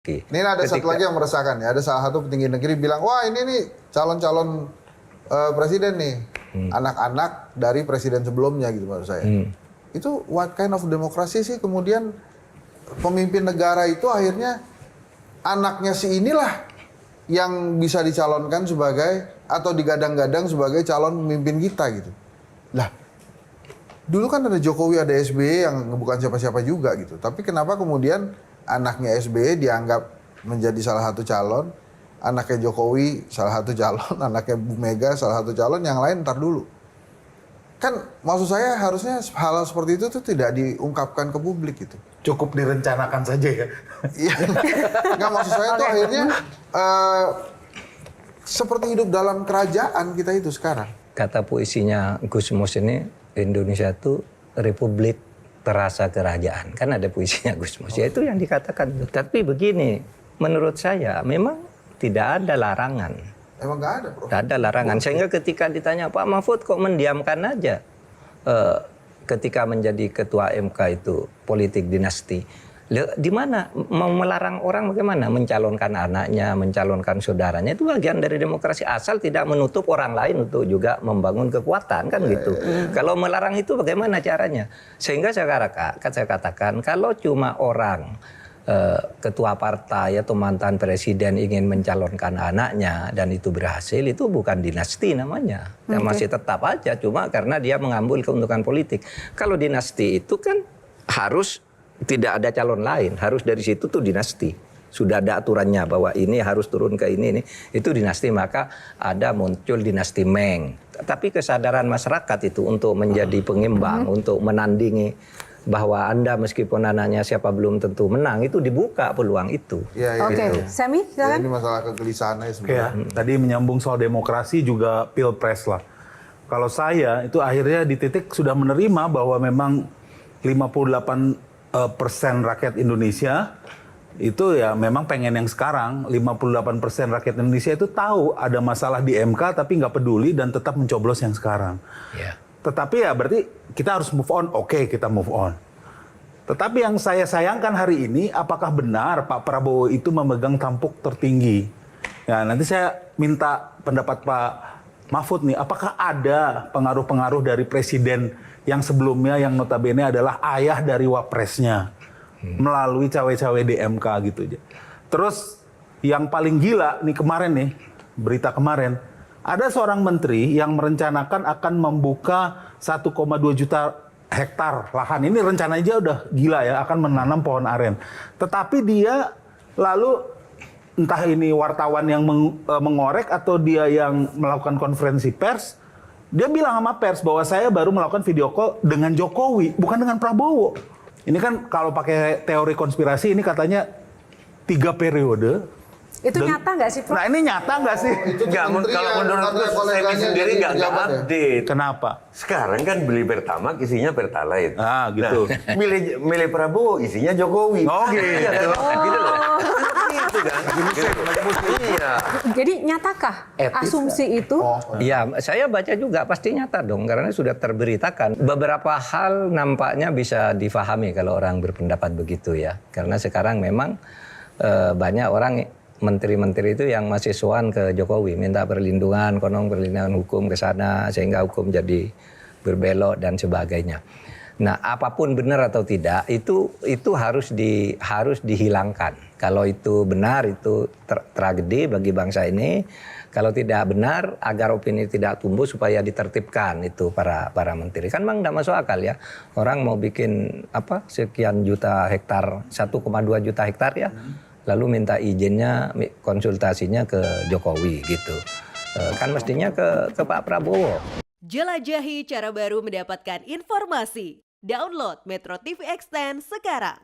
Ini ada satu lagi yang meresahkan ya. Ada salah satu petinggi negeri bilang, wah ini nih calon-calon presiden nih, anak-anak dari presiden sebelumnya gitu maksud saya. Itu what kind of demokrasi sih kemudian pemimpin negara itu akhirnya anaknya si inilah yang bisa dicalonkan sebagai atau digadang-gadang sebagai calon pemimpin kita gitu. Lah, dulu kan ada Jokowi, ada SBY yang bukan siapa-siapa juga gitu. Tapi kenapa kemudian anaknya SBY dianggap menjadi salah satu calon, anaknya Jokowi salah satu calon, anaknya Bu Mega salah satu calon, yang lain ntar dulu. Kan maksud saya harusnya hal seperti itu tuh tidak diungkapkan ke publik gitu. Cukup direncanakan saja ya. Iya. Nggak, maksud saya tuh akhirnya seperti hidup dalam kerajaan kita itu sekarang. Kata puisinya Gus Mus ini, Indonesia itu republik terasa kerajaan. Kan ada puisinya Gus Mus. Ya itu yang dikatakan. Tapi begini, menurut saya memang tidak ada larangan. Emang nggak ada, Prof? Tidak ada larangan. Sehingga ketika ditanya, Pak Mahfud kok mendiamkan aja ketika menjadi ketua MK itu politik dinasti. Di mana mau melarang orang bagaimana? Mencalonkan anaknya, mencalonkan saudaranya. Itu bagian dari demokrasi. Asal tidak menutup orang lain untuk juga membangun kekuatan. Kan gitu. Kalau melarang itu bagaimana caranya? Sehingga saya katakan, kalau cuma orang ketua partai atau mantan presiden ingin mencalonkan anaknya dan itu berhasil, itu bukan dinasti namanya. Dan masih tetap aja, cuma karena dia mengambil keuntungan politik. Kalau dinasti itu kan harus tidak ada calon lain, harus dari situ tuh dinasti. Sudah ada aturannya bahwa ini harus turun ke ini, itu dinasti, maka ada muncul dinasti Meng. Tapi kesadaran masyarakat itu untuk menjadi pengimbang, untuk menandingi bahwa Anda meskipun anaknya siapa belum tentu menang, itu dibuka peluang itu. Oke, Semi, silakan. ini masalah kegelisahan aja sebenarnya. Tadi menyambung soal demokrasi juga pilpres lah. Kalau saya itu akhirnya di titik sudah menerima bahwa memang 58% rakyat Indonesia itu ya memang pengen yang sekarang. 58% rakyat Indonesia itu tahu ada masalah di MK tapi nggak peduli dan tetap mencoblos yang sekarang. Tetapi ya berarti kita harus move on. Oke, kita move on. Tetapi yang saya sayangkan hari ini, apakah benar Pak Prabowo itu memegang tampuk tertinggi? Ya, nanti saya minta pendapat Pak Mahfud nih, apakah ada pengaruh-pengaruh dari presiden yang sebelumnya yang notabene adalah ayah dari wapresnya melalui cawe-cawe di MK gitu aja. Terus yang paling gila nih kemarin nih, berita kemarin, ada seorang menteri yang merencanakan akan membuka 1,2 juta hektar lahan. Ini rencananya aja udah gila ya, akan menanam pohon aren. Tetapi dia lalu entah ini wartawan yang mengorek atau dia yang melakukan konferensi pers, dia bilang sama pers bahwa saya baru melakukan video call dengan Jokowi, bukan dengan Prabowo. Ini kan kalau pakai teori konspirasi ini katanya 3 periode. Itu nyata nggak sih, Prof? Nah ini nyata nggak sih? Nggak, kalau menurutku saya sendiri nggak update. Kenapa? Sekarang kan beli Pertamax isinya Pertalite. Ah gitu. Nah, milih Prabowo isinya Jokowi. Oh gitu. Iya kan? Gitu loh. Gitu kan? Iya. Jadi nyatakah asumsi itu? Ya, saya baca juga pasti nyata dong, karena sudah terberitakan. Beberapa hal nampaknya bisa difahami kalau orang berpendapat begitu ya. Karena sekarang memang banyak orang menteri-menteri itu yang masih sowan ke Jokowi, minta perlindungan, konon perlindungan hukum ke sana, sehingga hukum jadi berbelok dan sebagainya. Nah, apapun benar atau tidak, itu harus dihilangkan. Kalau itu benar, itu tragedi bagi bangsa ini. Kalau tidak benar, agar opini tidak tumbuh supaya ditertibkan itu para menteri. Kan memang tidak masuk akal ya. Orang mau bikin sekian juta hektar, 1,2 juta hektar ya. Lalu minta izinnya, konsultasinya ke Jokowi gitu. Kan mestinya ke Pak Prabowo. Jelajahi cara baru mendapatkan informasi. Download Metro TV Extend sekarang.